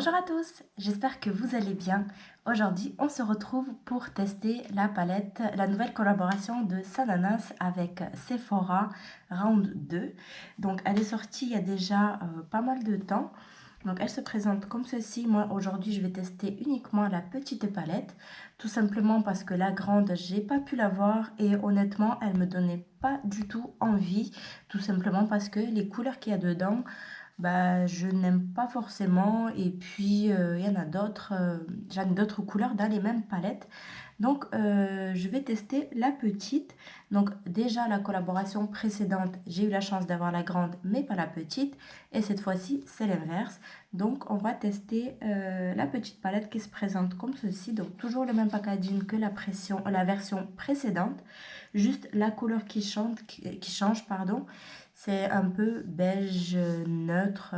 Bonjour à tous, j'espère que vous allez bien. Aujourd'hui, on se retrouve pour tester la palette, la nouvelle collaboration de Sananas avec Sephora Round 2. Donc, elle est sortie il y a déjà pas mal de temps. Donc, elle se présente comme ceci. Moi, aujourd'hui, je vais tester uniquement la petite palette. Tout simplement parce que la grande, j'ai pas pu la voir et honnêtement, elle me donnait pas du tout envie. Tout simplement parce que les couleurs qu'il y a dedans, bah, je n'aime pas forcément et puis il y en a d'autres, j'en ai d'autres couleurs dans les mêmes palettes. Donc je vais tester la petite. Donc déjà la collaboration précédente, j'ai eu la chance d'avoir la grande mais pas la petite. Et cette fois-ci, c'est l'inverse. Donc on va tester la petite palette qui se présente comme ceci. Donc toujours le même packaging que la version précédente. Juste la couleur qui change, pardon. C'est un peu beige neutre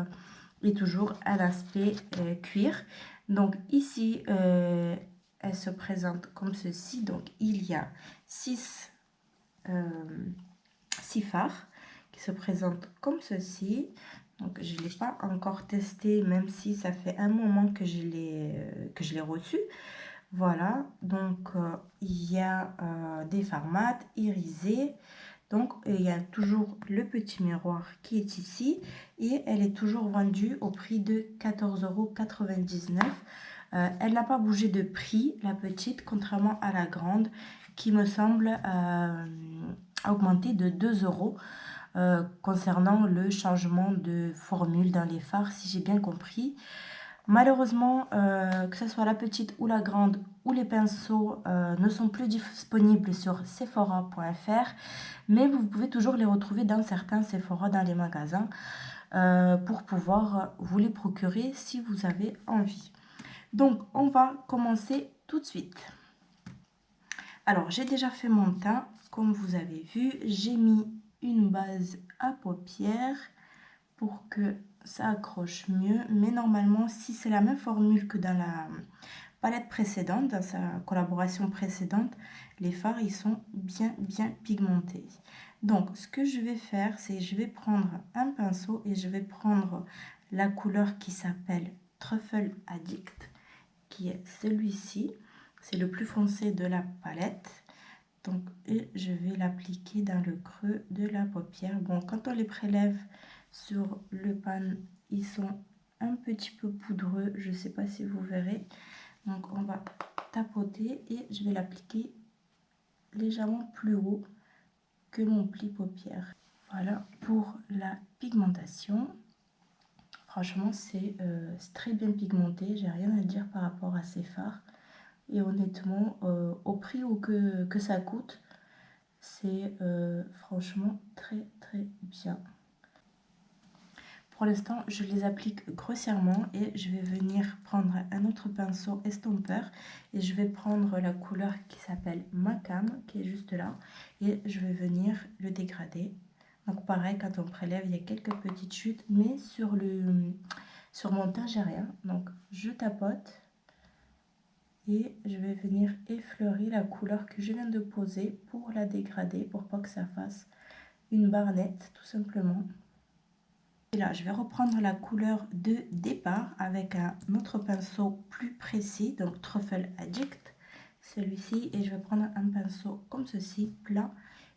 et toujours un aspect cuir. Donc ici, elle se présente comme ceci. Donc il y a 6 fards qui se présentent comme ceci. Donc je ne l'ai pas encore testé, même si ça fait un moment que je l'ai reçu. Voilà, donc il y a des fards mat irisés. Donc, il y a toujours le petit miroir qui est ici et elle est toujours vendue au prix de 14,99 €. Elle n'a pas bougé de prix, la petite, contrairement à la grande qui me semble augmenter de 2 € concernant le changement de formule dans les fards, si j'ai bien compris. Malheureusement, que ce soit la petite ou la grande ou les pinceaux ne sont plus disponibles sur sephora.fr, mais vous pouvez toujours les retrouver dans certains Sephora dans les magasins pour pouvoir vous les procurer si vous avez envie. Donc, on va commencer tout de suite. Alors, j'ai déjà fait mon teint, comme vous avez vu. J'ai mis une base à paupières pour que ça accroche mieux, mais normalement si c'est la même formule que dans la palette précédente, dans sa collaboration précédente, les fards ils sont bien pigmentés. Donc ce que je vais faire, c'est je vais prendre un pinceau et je vais prendre la couleur qui s'appelle Truffle Addict, qui est celui-ci, c'est le plus foncé de la palette. Donc, et je vais l'appliquer dans le creux de la paupière. Bon, quand on les prélève sur le pan, ils sont un petit peu poudreux. Je ne sais pas si vous verrez. Donc, on va tapoter et je vais l'appliquer légèrement plus haut que mon pli paupière. Voilà pour la pigmentation. Franchement, c'est très bien pigmenté. J'ai rien à dire par rapport à ces fards. Et honnêtement, au prix que ça coûte, c'est franchement très bien. Pour l'instant, je les applique grossièrement et je vais venir prendre un autre pinceau estompeur et je vais prendre la couleur qui s'appelle Macam, qui est juste là, et je vais venir le dégrader. Donc pareil, quand on prélève, il y a quelques petites chutes, mais sur mon teint, j'ai rien. Donc je tapote et je vais venir effleurer la couleur que je viens de poser pour la dégrader, pour pas que ça fasse une barre nette, tout simplement. Et là, je vais reprendre la couleur de départ avec un autre pinceau plus précis, donc Truffle Addict, celui-ci, et je vais prendre un pinceau comme ceci, plat,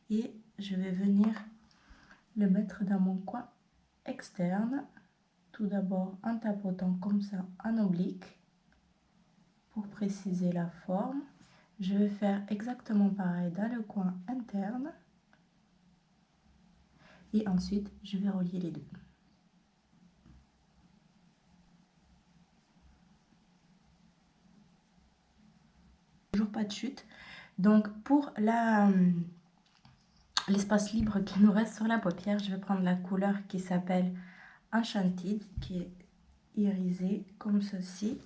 et je vais venir le mettre dans mon coin externe, tout d'abord en tapotant comme ça en oblique, pour préciser la forme. Je vais faire exactement pareil dans le coin interne, et ensuite, je vais relier les deux. Toujours pas de chute. Donc pour l'espace libre qui nous reste sur la paupière, je vais prendre la couleur qui s'appelle Enchanted, qui est irisée comme ceci.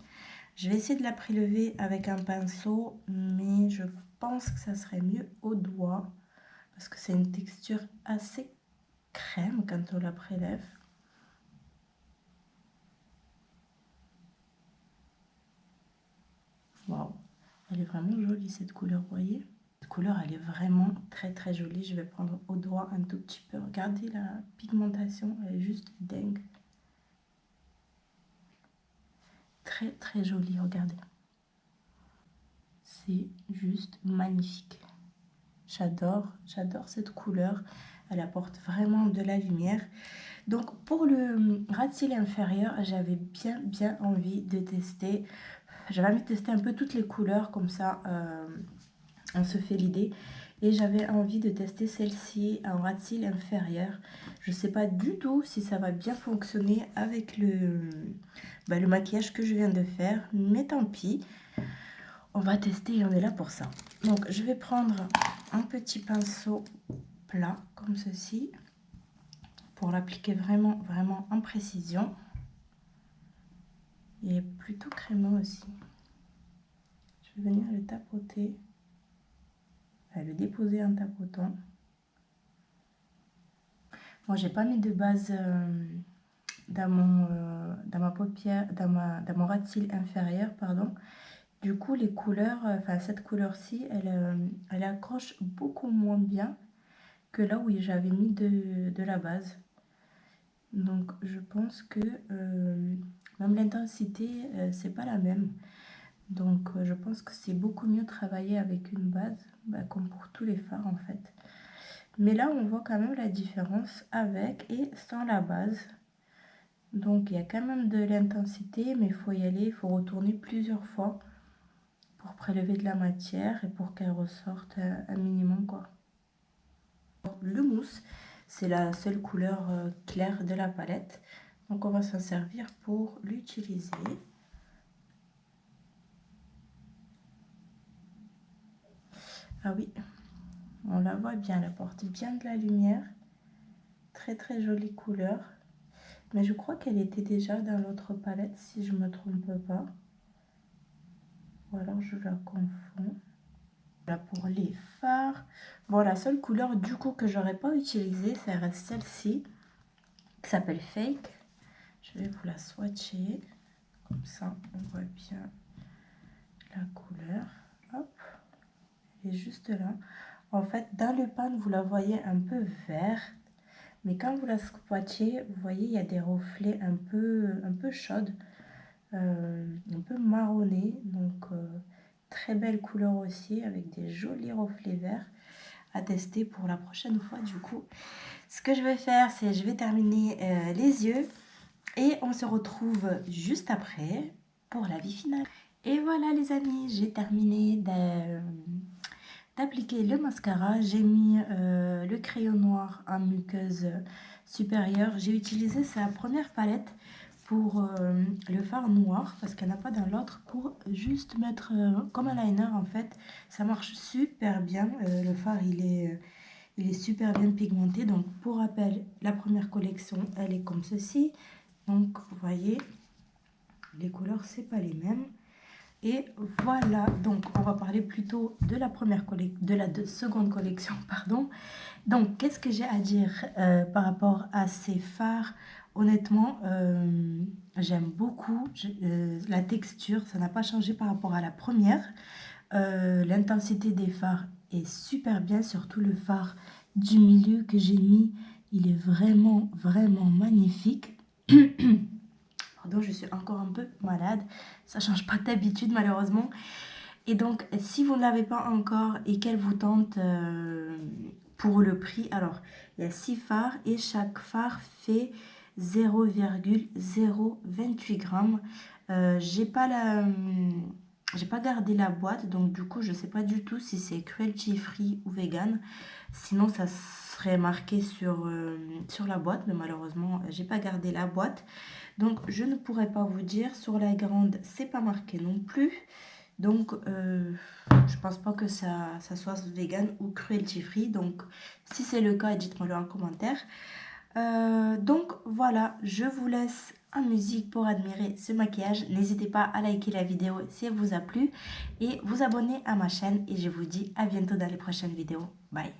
Je vais essayer de la prélever avec un pinceau, mais je pense que ça serait mieux au doigt parce que c'est une texture assez crème quand on la prélève. Waouh, elle est vraiment jolie cette couleur, vous voyez? Cette couleur, elle est vraiment très jolie. Je vais prendre au doigt un tout petit peu. Regardez la pigmentation, elle est juste dingue. très très joli, regardez. C'est juste magnifique. J'adore cette couleur. Elle apporte vraiment de la lumière. Donc pour le ras de cils inférieur, j'avais bien envie de tester. J'avais envie de tester un peu toutes les couleurs, comme ça on se fait l'idée. Et j'avais envie de tester celle-ci en ras de cils inférieur. Je ne sais pas du tout si ça va bien fonctionner avec le maquillage que je viens de faire. Mais tant pis, on va tester et on est là pour ça. Donc je vais prendre un petit pinceau plat comme ceci pour l'appliquer vraiment en précision. Il est plutôt crémeux aussi. Je vais venir le tapoter, le déposer en tapotant. Moi, j'ai pas mis de base dans ma paupière, dans mon ras de cils inférieur, pardon. Du coup, les couleurs, cette couleur-ci, elle accroche beaucoup moins bien que là où j'avais mis de la base. Donc, je pense que même l'intensité, c'est pas la même. Donc, je pense que c'est beaucoup mieux travailler avec une base, comme pour tous les fards en fait. Mais là, on voit quand même la différence avec et sans la base. Donc, il y a quand même de l'intensité, mais il faut y aller, il faut retourner plusieurs fois pour prélever de la matière et pour qu'elle ressorte un minimum, quoi. Le mousse, c'est la seule couleur claire de la palette. Donc, on va s'en servir pour l'utiliser. Ah oui, on la voit bien, elle apporte bien de la lumière. Très très jolie couleur. Mais je crois qu'elle était déjà dans l'autre palette, si je ne me trompe pas. Ou alors je la confonds. Voilà pour les fards. Bon, la seule couleur du coup que j'aurais pas utilisée, ça reste celle-ci, qui s'appelle Fake. Je vais vous la swatcher. Comme ça, on voit bien la couleur. Hop. Elle est juste là. En fait, dans le pan, vous la voyez un peu vert. Mais quand vous la swatchez, vous voyez, il y a des reflets un peu chaudes. Un peu marronné, donc très belle couleur aussi avec des jolis reflets verts à tester pour la prochaine fois. Du coup, ce que je vais faire, c'est je vais terminer les yeux et on se retrouve juste après pour la vie finale. Et voilà les amis, j'ai terminé d'appliquer le mascara. J'ai mis le crayon noir en muqueuse supérieure. J'ai utilisé sa première palette pour le fard noir parce qu'elle n'a pas dans l'autre, pour juste mettre comme un liner en fait. Ça marche super bien. Le fard il est super bien pigmenté. Donc pour rappel, la première collection elle est comme ceci. Donc vous voyez, les couleurs c'est pas les mêmes. Et voilà, donc on va parler plutôt de la seconde collection, pardon. Donc qu'est-ce que j'ai à dire par rapport à ces fards? Honnêtement, j'aime beaucoup la texture, ça n'a pas changé par rapport à la première. L'intensité des fards est super bien, surtout le fard du milieu que j'ai mis, il est vraiment magnifique. Pardon, je suis encore un peu malade, ça change pas d'habitude malheureusement. Et donc, si vous ne l'avez pas encore et qu'elle vous tente pour le prix, alors il y a 6 fards et chaque phare fait 0,028 grammes. J'ai pas gardé la boîte, donc du coup je sais pas du tout si c'est cruelty free ou vegan. Sinon ça serait marqué sur la boîte, mais malheureusement j'ai pas gardé la boîte. Donc je ne pourrais pas vous dire. Sur la grande c'est pas marqué non plus. Donc je pense pas que ça soit vegan ou cruelty free. Donc si c'est le cas, dites-moi le en commentaire. Donc voilà, je vous laisse en musique pour admirer ce maquillage. N'hésitez pas à liker la vidéo si elle vous a plu et vous abonner à ma chaîne. Et je vous dis à bientôt dans les prochaines vidéos. Bye!